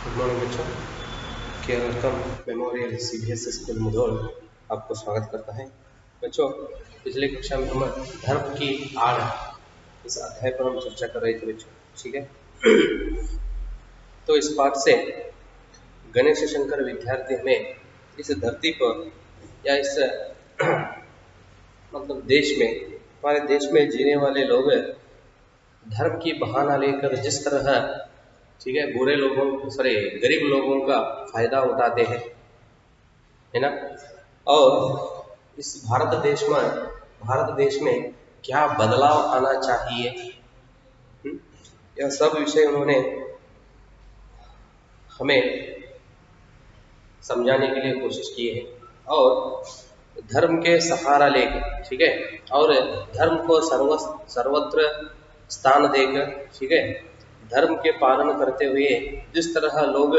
Good morning बच्चों। Keralam memorial CBSE school Mudhol आपको स्वागत करता है। बच्चों, पिछले कक्षा में हम धर्म की आड़ इस अध्याय पर हम चर्चा कर रहे थे बच्चों, ठीक है। तो इस पाठ से गणेश शंकर विद्यार्थी हमें इस धरती पर या इस मतलब देश में, हमारे देश में जीने वाले लोग धर्म की बहाना लेकर जिस तरह, ठीक है, बुरे लोगों, गरीब लोगों का फायदा उठाते हैं, है ना। और इस भारत देश में क्या बदलाव आना चाहिए, यह सब विषय उन्होंने हमें समझाने के लिए कोशिश की है। और धर्म के सहारा लेकर, ठीक है, और धर्म को सर्वत्र स्थान देकर, ठीक है, धर्म के पालन करते हुए जिस तरह लोग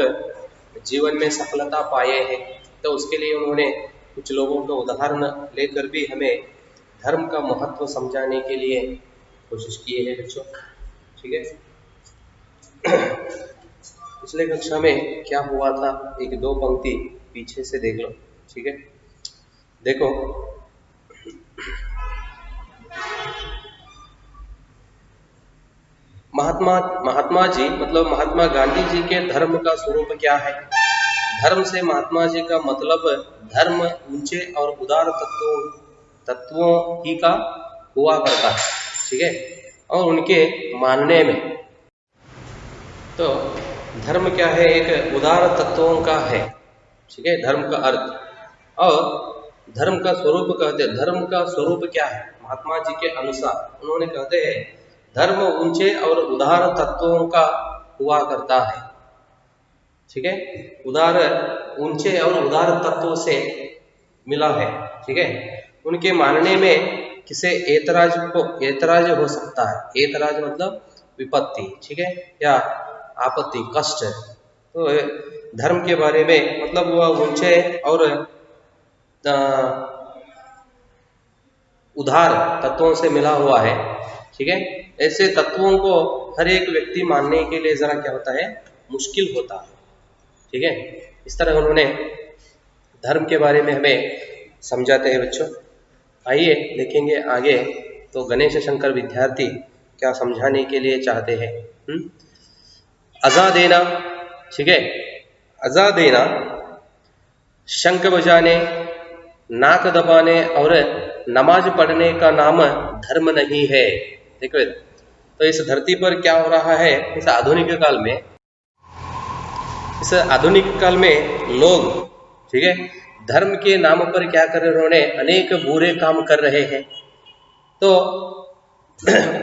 जीवन में सफलता पाए हैं, तो उसके लिए उन्होंने कुछ लोगों का उदाहरण लेकर भी हमें धर्म का महत्व समझाने के लिए कोशिश की है बच्चों, ठीक है। पिछले कक्षा में क्या हुआ था, एक दो पंक्ति पीछे से देख लो, ठीक है। देखो, महात्मा जी मतलब महात्मा गांधी जी के धर्म का स्वरूप क्या है। धर्म से महात्मा जी का मतलब धर्म ऊंचे और उदार तत्वों ही का हुआ करता है, ठीक है। और उनके मानने में तो धर्म क्या है, एक उदार तत्वों का है, ठीक है, धर्म का अर्थ। और धर्म का स्वरूप कहते हैं, धर्म का स्वरूप क्या है महात्मा जी के अनुसार, उन्होंने कहते हैं धर्म ऊंचे और उदार तत्वों का हुआ करता है, ठीक है। उदार, ऊंचे और उदार तत्वों से मिला है, ठीक है। उनके मानने में किसे ऐतराज हो सकता है। ऐतराज मतलब विपत्ति, ठीक है, या आपत्ति, कष्ट। तो धर्म के बारे में मतलब वह ऊंचे और उदार तत्वों से मिला हुआ है, ठीक है। ऐसे तत्वों को हर एक व्यक्ति मानने के लिए जरा क्या होता है, मुश्किल होता है, ठीक है। इस तरह उन्होंने धर्म के बारे में हमें समझाते हैं बच्चों। आइए देखेंगे आगे तो गणेश शंकर विद्यार्थी क्या समझाने के लिए चाहते हैं। अज़ा देना, ठीक है, अज़ा देना, शंख बजाने, नाक दबाने और नमाज पढ़ने का नाम धर्म नहीं है। देखो, तो इस धरती पर क्या हो रहा है, इस आधुनिक काल में लोग, ठीक है, धर्म के नाम पर क्या कर रहे हैं, उन्होंने अनेक बुरे काम कर रहे हैं। तो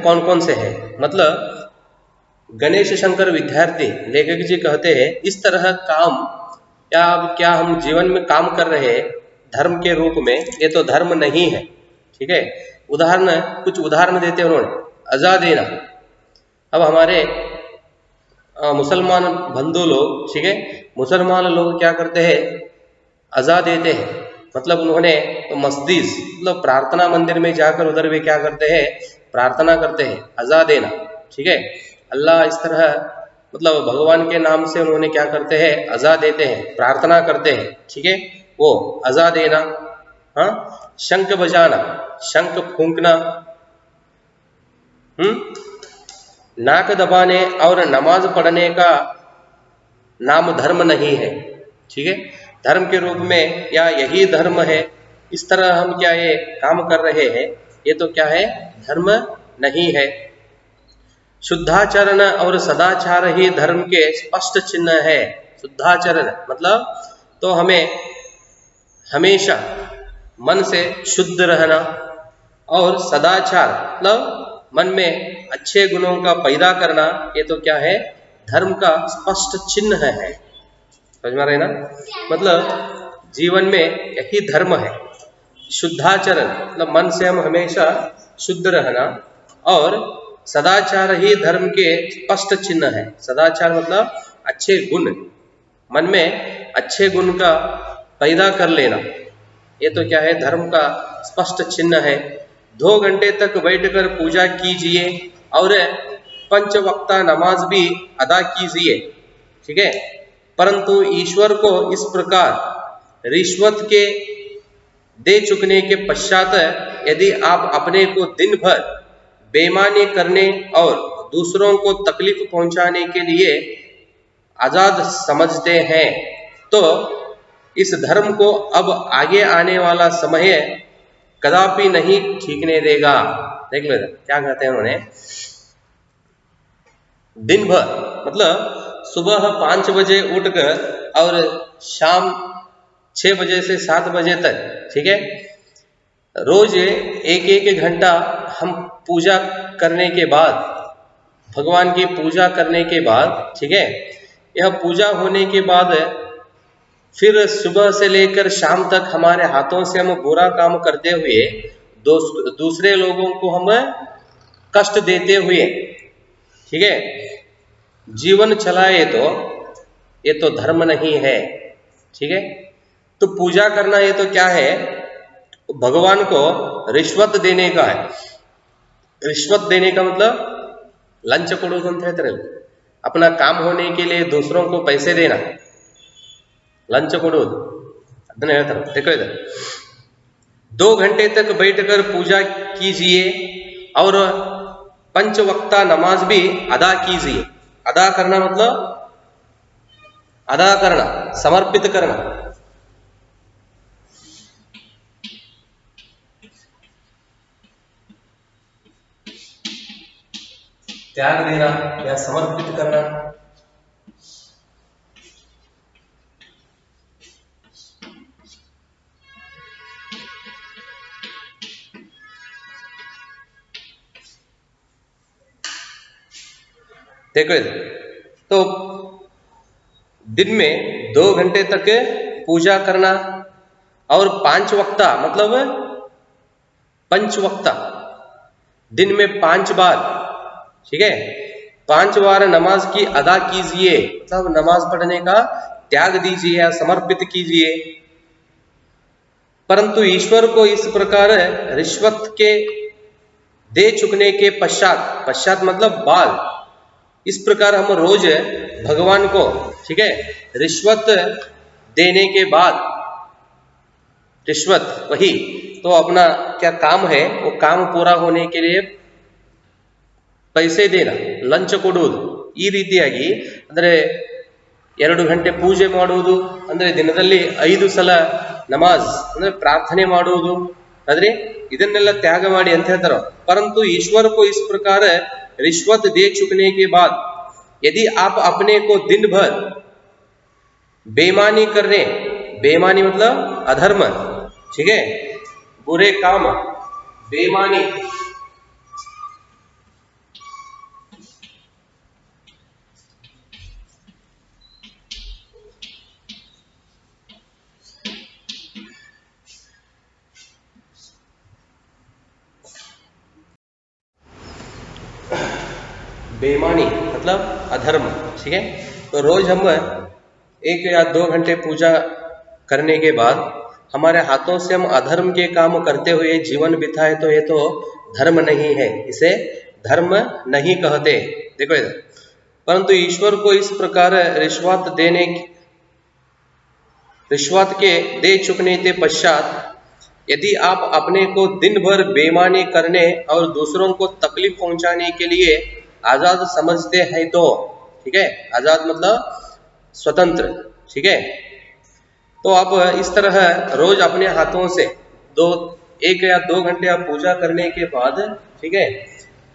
कौन कौन से हैं, मतलब गणेश शंकर विद्यार्थी लेखक जी कहते हैं इस तरह काम क्या हम जीवन में काम कर रहे हैं धर्म के रूप में, ये तो धर्म नहीं है, ठीक है। कुछ उदाहरण देते हैं उन्होंने। अज़ा देना, अब हमारे मुसलमान बंधु लोग, ठीक है, मुसलमान लोग क्या करते हैं, अज़ा देते हैं, मतलब उन्होंने तो मस्जिद मतलब प्रार्थना मंदिर में जाकर उधर भी क्या करते हैं, प्रार्थना करते हैं, अज़ा देना, ठीक है। अल्लाह इस तरह मतलब भगवान के नाम से उन्होंने क्या करते हैं, अज़ा देते हैं, प्रार्थना करते हैं, ठीक है, वो अज़ा देना। हाँ, शंख बजाना, शंख फूंकना, नाक दबाने और नमाज पढ़ने का नाम धर्म नहीं है, ठीक है। धर्म के रूप में या यही धर्म है, इस तरह हम क्या ये काम कर रहे हैं, ये तो क्या है, धर्म नहीं है। शुद्धाचरण और सदाचार ही धर्म के स्पष्ट चिन्ह है। शुद्धाचरण मतलब तो हमें हमेशा मन से शुद्ध रहना, और सदाचार मतलब मन में अच्छे गुणों का पैदा करना, ये तो क्या है, धर्म का स्पष्ट चिन्ह है। समझ में रहे ना, मतलब जीवन में यही धर्म है। शुद्धाचरण मतलब मन से हम हमेशा शुद्ध रहना, और सदाचार ही धर्म के स्पष्ट चिन्ह है। सदाचार मतलब अच्छे गुण, मन में अच्छे गुण का पैदा कर लेना, ये तो क्या है, धर्म का स्पष्ट चिन्ह है। 2 घंटे तक बैठकर पूजा कीजिए और 5 वक्ता नमाज भी अदा कीजिए, ठीक है। परंतु ईश्वर को इस प्रकार रिश्वत के दे चुकने के पश्चात यदि आप अपने को दिन भर बेईमानी करने और दूसरों को तकलीफ पहुंचाने के लिए आजाद समझते हैं तो इस धर्म को अब आगे आने वाला समय कदापि नहीं ठीकने देगा। देख लो क्या कहते हैं उन्होंने, दिन भर मतलब सुबह 5 बजे उठकर और शाम 6 बजे से 7 बजे तक, ठीक है, रोज एक एक घंटा हम पूजा करने के बाद, भगवान की पूजा करने के बाद, ठीक है, यह पूजा होने के बाद फिर सुबह से लेकर शाम तक हमारे हाथों से हम बुरा काम करते हुए दूसरे लोगों को हम कष्ट देते हुए, ठीक है, जीवन चलाए तो ये तो धर्म नहीं है। ठीक है, तो पूजा करना ये तो क्या है, भगवान को रिश्वत देने का है। रिश्वत देने का मतलब लंच ಕೊಡೋದು ಅಂತ ಹೇಳ್ತಾರೆ, अपना काम होने के लिए दूसरों को पैसे देना, लंच ಕೊಡೋದು ಅದನ್ನ ಹೇಳ್ತಾರೆ। देखो इधर 2 घंटे तक बैठकर पूजा कीजिए और पंच वक्ता नमाज भी अदा कीजिए। अदा करना मतलब अदा करना, समर्पित करना। त्याग देना या समर्पित करना। देखो तो दिन में 2 घंटे तक पूजा करना और 5 वक्ता मतलब पंच वक्ता दिन में 5 बार, ठीक है, 5 बार नमाज की अदा कीजिए, मतलब नमाज पढ़ने का त्याग दीजिए या समर्पित कीजिए। परंतु ईश्वर को इस प्रकार रिश्वत के दे चुकने के पश्चात, पश्चात मतलब बाद, इस प्रकार हम रोज भगवान को, ठीक है, रिश्वत देने के बाद, रिश्वत वही तो अपना क्या काम है वो काम पूरा होने के लिए पैसे देना, ಲಂಚ ಕೊಡುವುದು। ಈ ರೀತಿಯಾಗಿ ಅಂದರೆ 2 ಗಂಟೆ ಪೂಜೆ ಮಾಡುವುದು, ಅಂದರೆ ದಿನದಲ್ಲಿ 5 ಸಲ ನಮಾಜ್ ಅಂದ್ರೆ ಪ್ರಾರ್ಥನೆ ಮಾಡುವುದು, ಆದ್ರೆ ಇದನ್ನೆಲ್ಲ ತ್ಯಾಗ ಮಾಡಿ ಅಂತ ಹೇಳ್ತಾರೆ। परंतु ईश्वर को इस प्रकार रिश्वत दे चुकने के बाद यदि आप अपने को दिन भर बेईमानी करने, बेईमानी मतलब अधर्म, ठीक है, बुरे काम, बेईमानी, बेईमानी मतलब अधर्म, ठीक है, तो रोज हम 1 या 2 घंटे पूजा करने के बाद हमारे हाथों से हम अधर्म के काम करते हुए जीवन बिताए तो ये तो धर्म नहीं है, इसे धर्म नहीं कहते। देखो इधर, परंतु ईश्वर को इस प्रकार रिश्वत के दे चुकने के पश्चात यदि आप अपने को दिन भर बेईमानी करने और दूसरों को तकलीफ पहुंचाने के लिए आजाद समझते हैं तो, ठीक है, आजाद मतलब स्वतंत्र, ठीक है, तो आप इस तरह रोज अपने हाथों से 1 या 2 घंटे आप पूजा करने के बाद, ठीक है,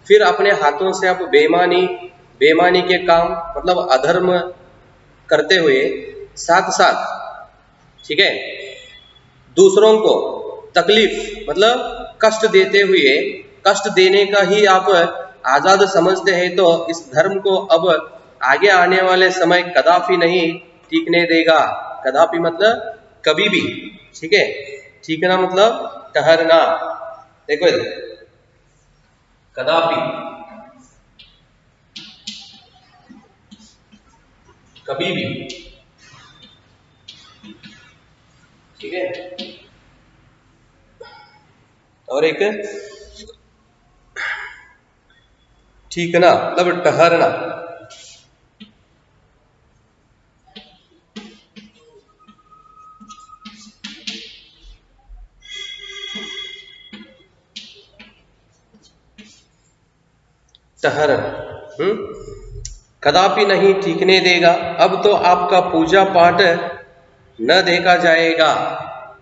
फिर अपने हाथों से आप बेईमानी के काम मतलब अधर्म करते हुए साथ साथ, ठीक है, दूसरों को तकलीफ मतलब कष्ट देते हुए, कष्ट देने का ही आप आजाद समझते हैं तो इस धर्म को अब आगे आने वाले समय कदापि नहीं टीकने देगा। कदापि मतलब कभी भी, ठीक है, ठीकना मतलब ठहरना। देखो इधर, कदापि, कभी भी, ठीक है, और एक ठीकना मतलब ठहरना। ठहर कदापि नहीं टीकने देगा। अब तो आपका पूजा पाठ न देखा जाएगा।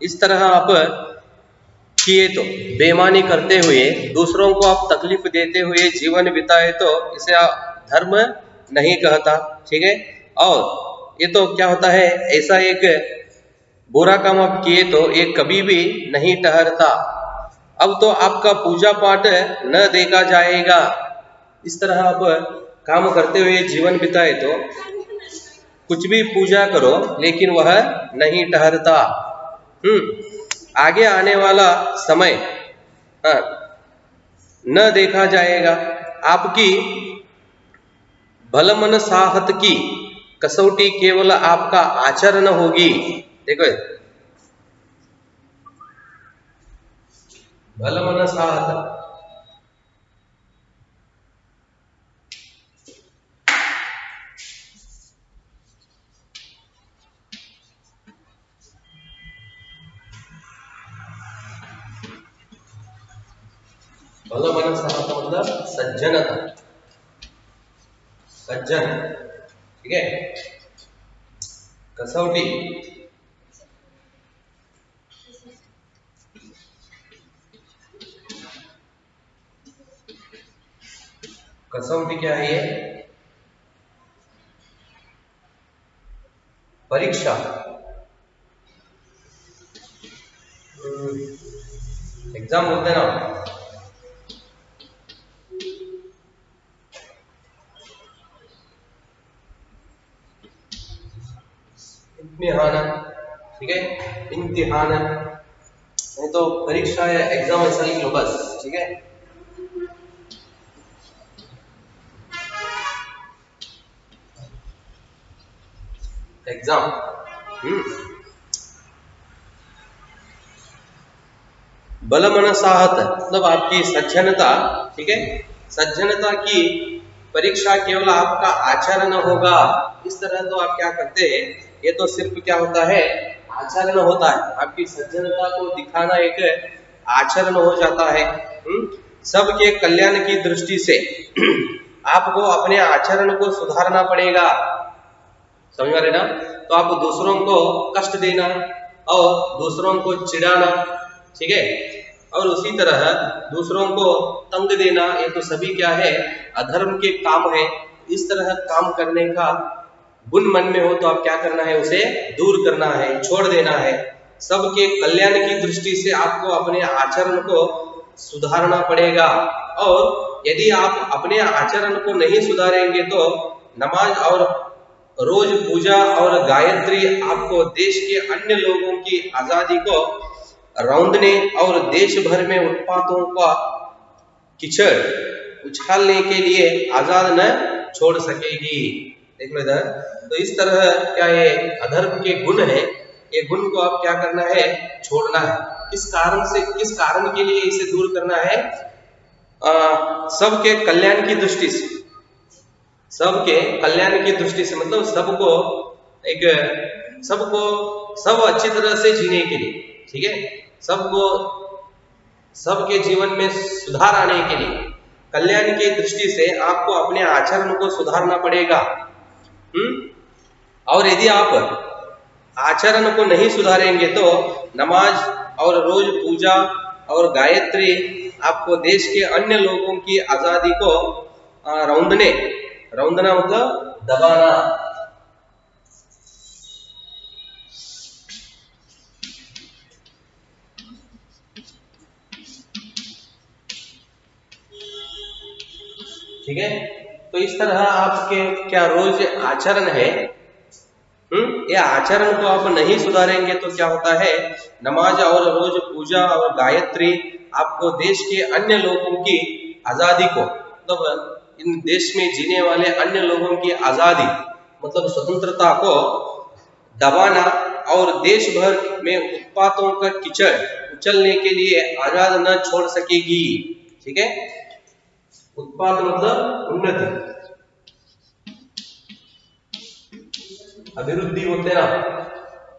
इस तरह आप किए तो बेईमानी करते हुए दूसरों को आप तकलीफ देते हुए जीवन बिताए तो इसे धर्म नहीं कहता। ठीक है। और ये तो क्या होता है, ऐसा एक बुरा काम आप किए तो ये कभी भी नहीं ठहरता। अब तो आपका पूजा पाठ न देखा जाएगा। इस तरह आप काम करते हुए जीवन बिताए तो कुछ भी पूजा करो लेकिन वह नहीं ठहरता। आगे आने वाला समय हाँ, न देखा जाएगा। आपकी भलमनसाहत की कसौटी केवल आपका आचरण होगी। देखो भलमनसाहत भलमनसाहत मतलब सज्जनता, सज्जन। ठीक है। कसौटी कसौटी क्या है ये? परीक्षा। एग्जाम बोलते हैं ना। इम्तिहान। ठीक है। इम्तिहान नहीं तो परीक्षा या एग्जाम ऐसा लिख लो बस। ठीक है। एग्जाम। बलमनसाहत मतलब आपकी सज्जनता। ठीक है। सज्जनता की परीक्षा केवल आपका आचरण होगा। इस तरह तो आप क्या करते हैं, ये तो सिर्फ क्या होता है, आचरण होता है। आपकी सज्जनता को दिखाना एक आचरण हो जाता है। सबके कल्याण की दृष्टि से आपको अपने आचरण को सुधारना पड़ेगा। समझ रहे ना। तो आप दूसरों को कष्ट देना और दूसरों को चिढ़ाना, ठीक है, और उसी तरह दूसरों को तंग देना, ये तो सभी क्या है, अधर्म के काम है। इस तरह काम करने का गुण मन में हो तो आप क्या करना है, उसे दूर करना है, छोड़ देना है। सबके कल्याण की दृष्टि से आपको अपने आचरण को सुधारना पड़ेगा। और यदि आप अपने आचरण को नहीं सुधारेंगे तो नमाज और रोज पूजा और गायत्री आपको देश के अन्य लोगों की आजादी को रौंदने और देश भर में उत्पातों का कीचड़ उछालने के लिए आजाद न छोड़ सकेगी। देख लो इधर। तो इस तरह क्या ये अधर्म के गुण है, ये गुण को आप क्या करना है, छोड़ना है। किस कारण से, किस कारण के लिए इसे दूर करना है? सबके कल्याण की दृष्टि से। सबके कल्याण की दृष्टि से मतलब सबको एक सबको सब अच्छी तरह से जीने के लिए। ठीक है। सबको सबके जीवन में सुधार आने के लिए कल्याण की दृष्टि से आपको अपने आचरण को सुधारना पड़ेगा। और यदि आप आचरण को नहीं सुधारेंगे तो नमाज और रोज पूजा और गायत्री आपको देश के अन्य लोगों की आजादी को रौंदने, रौंदना मतलब दबाना। ठीक है। तो इस तरह आपके क्या रोज आचरण है, ये आचरण को आप नहीं सुधारेंगे तो क्या होता है, नमाज और रोज पूजा और गायत्री आपको देश के अन्य लोगों की आजादी को, मतलब इन देश में जीने वाले अन्य लोगों की आजादी मतलब स्वतंत्रता को दबाना और देश भर में उत्पातों का कीचड़ उछलने के लिए आजाद न छोड़ सकेगी। ठीक है। उत्पाद मतलब उन्नति, अभिवृद्धि होते ना,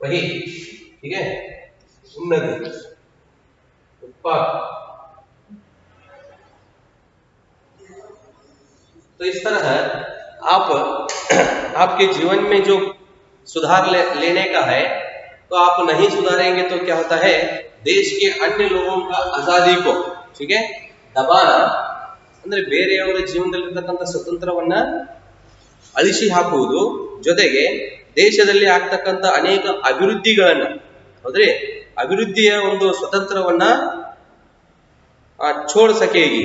वही। ठीक है। उन्नति, उत्पाद। तो इस तरह आप आपके जीवन में जो सुधार लेने का है, तो आप नहीं सुधारेंगे तो क्या होता है, देश के अन्य लोगों का आजादी को, ठीक है, दबाना ಅಂದ್ರೆ ಬೇರೆಯವರ ಜೀವನದಲ್ಲಿರತಕ್ಕಂಥ ಸ್ವತಂತ್ರವನ್ನ ಅಳಿಸಿ ಹಾಕುವುದು, ಜೊತೆಗೆ ದೇಶದಲ್ಲಿ ಆಗ್ತಕ್ಕಂಥ ಅನೇಕ ಅಭಿವೃದ್ಧಿಗಳನ್ನ, ಹೌದ್ರಿ, ಅಭಿವೃದ್ಧಿಯ ಒಂದು ಸ್ವತಂತ್ರವನ್ನ छोड़ सकेगी,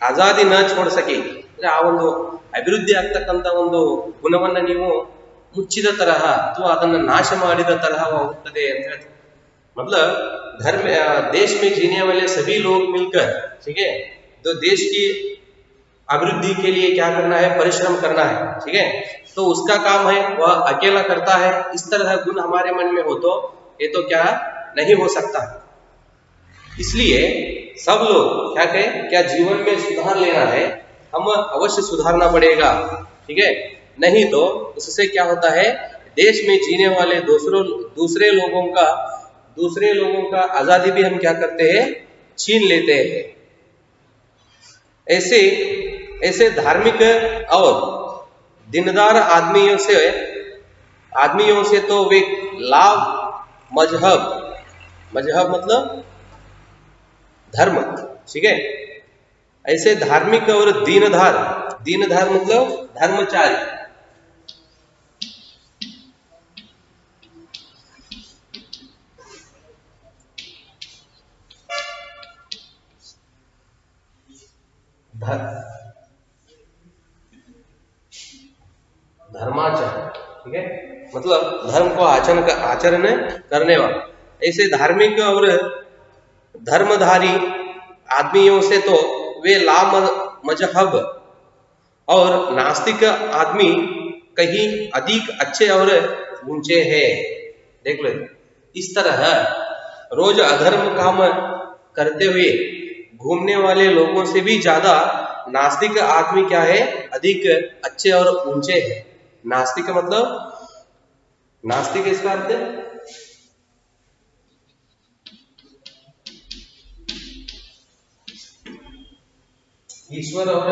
ಆಜಾದಿ ನ छोड़ सकेगी ಅಂದ್ರೆ ಆ ಒಂದು ಅಭಿವೃದ್ಧಿ ಆಗ್ತಕ್ಕಂಥ ಒಂದು ಗುಣವನ್ನ ನೀವು ಮುಚ್ಚಿದ ತರಹ ಅಥವಾ ಅದನ್ನ ನಾಶ ಮಾಡಿದ ತರಹ ಹೋಗುತ್ತದೆ ಅಂತ ಹೇಳ್ತಾರೆ. मतलब धर्म देश में जीने वाले सभी लोग मिलकर, ठीक है, तो देश की अभिवृद्धि के लिए क्या करना है, परिश्रम करना है, ठीक है, तो उसका काम है, वह अकेला करता है। इस तरह गुण हमारे मन में हो तो ये तो क्या नहीं हो सकता। इसलिए सब लोग क्या कहें, क्या जीवन में सुधार लेना है, हम अवश्य सुधारना पड़ेगा, ठीक है, नहीं तो उससे क्या होता है, देश में जीने वाले दूसरे लोगों का आजादी भी हम क्या करते हैं, छीन लेते हैं। ऐसे धार्मिक और दिनदार आदमियों से तो वे लाभ मजहब मतलब धर्म, ठीक है, ऐसे धार्मिक और दीनदार मतलब धर्मचारी, धर्माचरण, ठीक है, मतलब धर्म को आचरण करने वाला, ऐसे धार्मिक और धर्मधारी आदमियों से तो वे लाम मजहब और नास्तिक आदमी कहीं अधिक अच्छे और ऊंचे हैं। देख लो, इस तरह रोज अधर्म काम करते हुए घूमने वाले लोगों से भी ज्यादा नास्तिक आदमी क्या है, अधिक अच्छे और ऊंचे हैं। नास्तिक मतलब, नास्तिक इसका अर्थ है ईश्वर और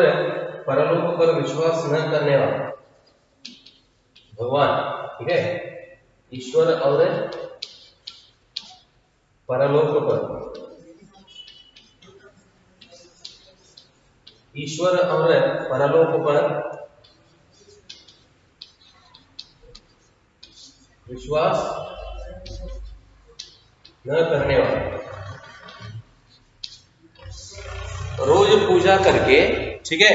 परलोक पर विश्वास न करने वाला, भगवान, ठीक है, ईश्वर और परलोक पर, ईश्वर और परलोक पर विश्वास न करने वाला, रोज पूजा करके, ठीक है,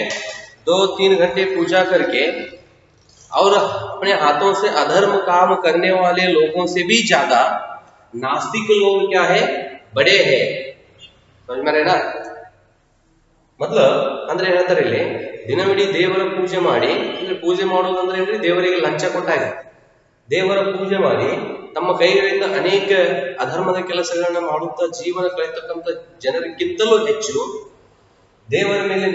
2-3 घंटे पूजा करके और अपने हाथों से अधर्म काम करने वाले लोगों से भी ज्यादा नास्तिक लोग क्या है, बड़े हैं। समझ में रहे ना, मतलब ಅಂದ್ರೆ ಹೇಳ್ತಾರೆ ಇಲ್ಲಿ, ದಿನವಿಡೀ ದೇವರ ಪೂಜೆ ಮಾಡಿ, ಅಂದ್ರೆ ಪೂಜೆ ಮಾಡೋದು ಅಂದ್ರೆ ಏನ್ರಿ, ದೇವರಿಗೆ ಲಂಚ ಕೊಟ್ಟಾಗ, ದೇವರ ಪೂಜೆ ಮಾಡಿ ತಮ್ಮ ಕೈಗಳಿಂದ ಅನೇಕ ಅಧರ್ಮದ ಕೆಲಸಗಳನ್ನ ಮಾಡುತ್ತಾ ಜೀವನ ಕಳೆಯತಕ್ಕಂಥ ಜನರಿಗಿಂತಲೂ ಹೆಚ್ಚು ದೇವರ ಮೇಲೆ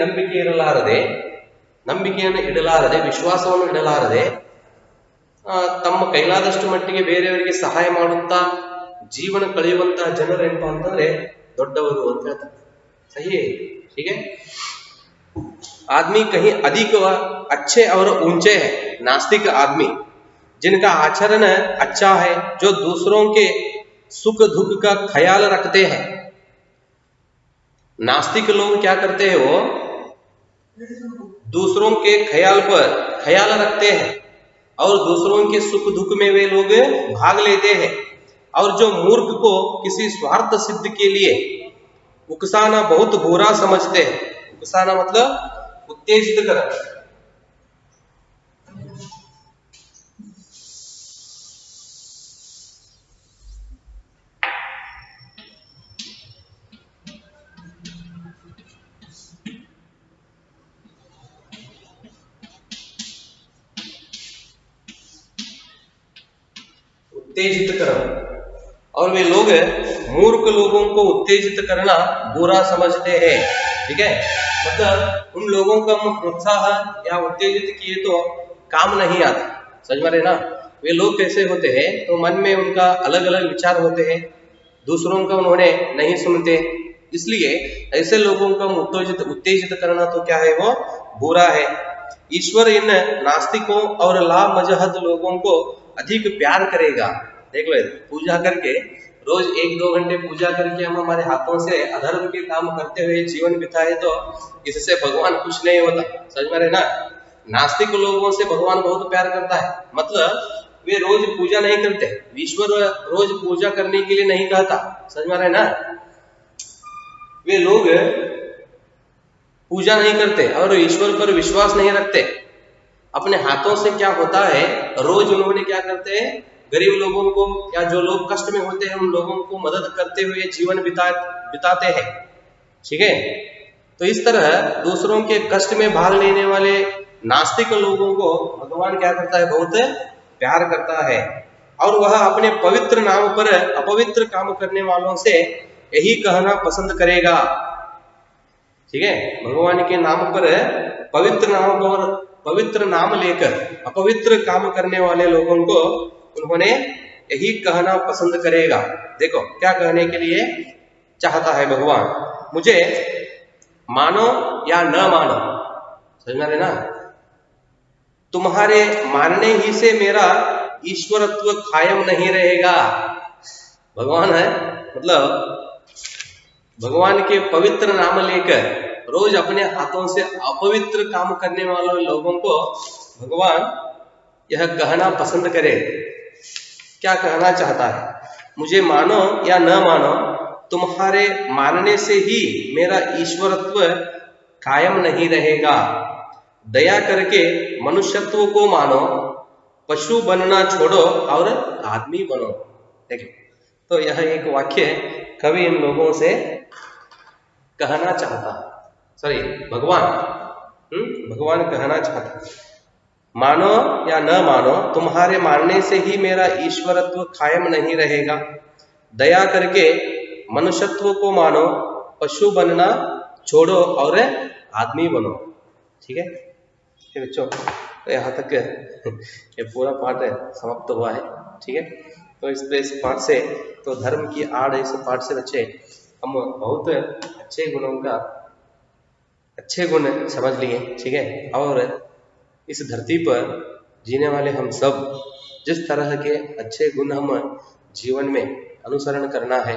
ನಂಬಿಕೆಯನ್ನು ಇಡಲಾರದೆ ವಿಶ್ವಾಸವನ್ನು ಇಡಲಾರದೆ ತಮ್ಮ ಕೈಲಾದಷ್ಟು ಮಟ್ಟಿಗೆ ಬೇರೆಯವರಿಗೆ ಸಹಾಯ ಮಾಡುತ್ತಾ ಜೀವನ ಕಳೆಯುವಂತಹ ಜನರು ಏನಪ್ಪಾ ಅಂತಂದ್ರೆ ದೊಡ್ಡವರು ಅಂತ ಹೇಳ್ತಾರೆ. सही है, ठीक है, आदमी कहीं अधिक अच्छे और ऊंचे हैं, नास्तिक आदमी जिनका आचरण अच्छा है, जो दूसरों के सुख दुख का ख्याल रखते हैं। नास्तिक लोग क्या करते हैं, वो दूसरों के ख्याल रखते हैं और दूसरों के सुख दुख में वे लोग भाग लेते हैं, और जो मूर्ख को किसी स्वार्थ सिद्ध के लिए उकसाना बहुत बुरा समझते हैं। उकसाना मतलब उत्तेजित करना, उत्तेजित करना, और वे लोग मूर्ख लोगों को उत्तेजित करना बुरा समझते हैं, ठीक है, मतलब उन लोगों का प्रोत्साह या उत्तेजित किए तो काम नहीं आता। समझ में रहे ना, वे लोग कैसे होते हैं, तो मन में उनका अलग अलग विचार होते हैं, दूसरों का उन्होंने नहीं सुनते, इसलिए ऐसे लोगों का उत्तेजित करना तो क्या है, वो बुरा है। ईश्वर इन नास्तिकों और लामजहद लोगों को अधिक प्यार करेगा। देख लो, पूजा करके रोज 1-2 घंटे पूजा करके हम हमारे हाथों से अधर्म के काम करते हुए जीवन बिताए तो इससे भगवान खुश नहीं होता। समझ में रहे ना? नास्तिक लोगों से भगवान बहुत प्यार करता है, मतलब वे रोज पूजा नहीं करते, ईश्वर रोज पूजा करने के लिए नहीं कहता। समझ में रहे ना? वे लोग पूजा नहीं करते और ईश्वर पर विश्वास नहीं रखते। अपने हाथों से क्या होता है, रोज उन्होंने क्या करते हैं, गरीब लोगों को या जो लोग कष्ट में होते हैं उन लोगों को मदद करते हुए जीवन बिताते हैं। ठीक है, तो इस तरह दूसरों के कष्ट में भाग लेने वाले नास्तिक लोगों को भगवान क्या करता है, बहुत प्यार करता है। और वह अपने पवित्र नाम पर अपवित्र काम करने वालों से यही कहना पसंद करेगा। ठीक है, भगवान के नाम पर पवित्र नाम लेकर अपवित्र काम करने वाले लोगों को उन्होंने यही कहना पसंद करेगा। देखो क्या कहने के लिए चाहता है भगवान, मुझे मानो या न मानो, समझ रहे ना, तुम्हारे मानने ही से मेरा ईश्वरत्व कायम नहीं रहेगा। भगवान है, मतलब भगवान के पवित्र नाम लेकर रोज अपने हाथों से अपवित्र काम करने वाले लोगों को भगवान यह कहना पसंद करे। क्या कहना चाहता है, मुझे मानो या न मानो, तुम्हारे मानने से ही मेरा ईश्वरत्व कायम नहीं रहेगा। दया करके मनुष्यत्व को मानो, पशु बनना छोड़ो और आदमी बनो। देखिए, तो यह एक वाक्य कवि इन लोगों से कहना चाहता है, सॉरी भगवान कहना चाहता है, मानो या न मानो, तुम्हारे मानने से ही मेरा ईश्वरत्व कायम नहीं रहेगा। दया करके मनुष्यत्व को मानो, पशु बनना छोड़ो और आदमी बनो। ठीक है बच्चों, तो यहाँ तक ये पूरा पाठ समाप्त हुआ है। ठीक है, तो इस पाठ से, तो धर्म की आड़ इस पाठ से बच्चे हम बहुत अच्छे गुण समझ लिए। ठीक है, और इस धरती पर जीने वाले हम सब जिस तरह के अच्छे गुण हम जीवन में अनुसरण करना है,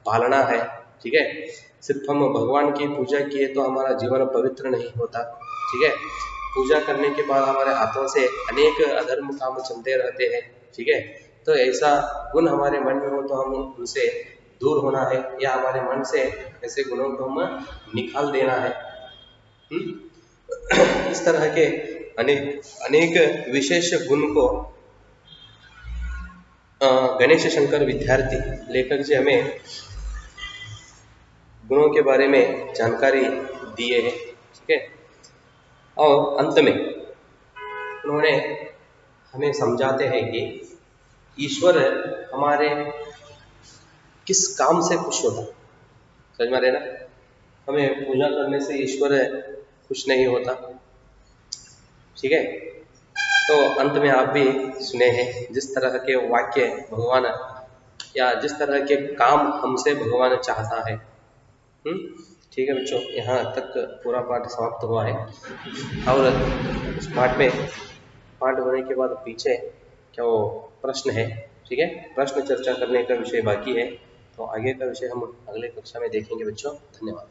पालना है। ठीक है, सिर्फ हम भगवान की पूजा किए तो हमारा जीवन पवित्र नहीं होता। ठीक है, पूजा करने के बाद हमारे हाथों से अनेक अधर्म काम चलते रहते हैं। ठीक है, तो ऐसा गुण हमारे मन में हो तो हम उनसे दूर होना है, या हमारे मन से ऐसे गुणों को हम निकाल देना है। इस तरह के अनेक विशेष गुण को गणेश शंकर विद्यार्थी लेखक जी हमें गुणों के बारे में जानकारी दिए हैं। ठीक है, और अंत में उन्होंने हमें समझाते हैं कि ईश्वर हमारे किस काम से खुश होता। समझ में आ रहे ना, हमें पूजा करने से ईश्वर खुश नहीं होता। ठीक है, तो अंत में आप भी सुने हैं जिस तरह के वाक्य भगवान या जिस तरह के काम हमसे भगवान चाहता है। ठीक है बच्चों, यहाँ तक पूरा पाठ समाप्त हुआ है। और इस पाठ होने के बाद पीछे क्या वो प्रश्न है। ठीक है, प्रश्न चर्चा करने का विषय बाकी है, तो आगे का विषय हम अगले कक्षा में देखेंगे बच्चों। धन्यवाद।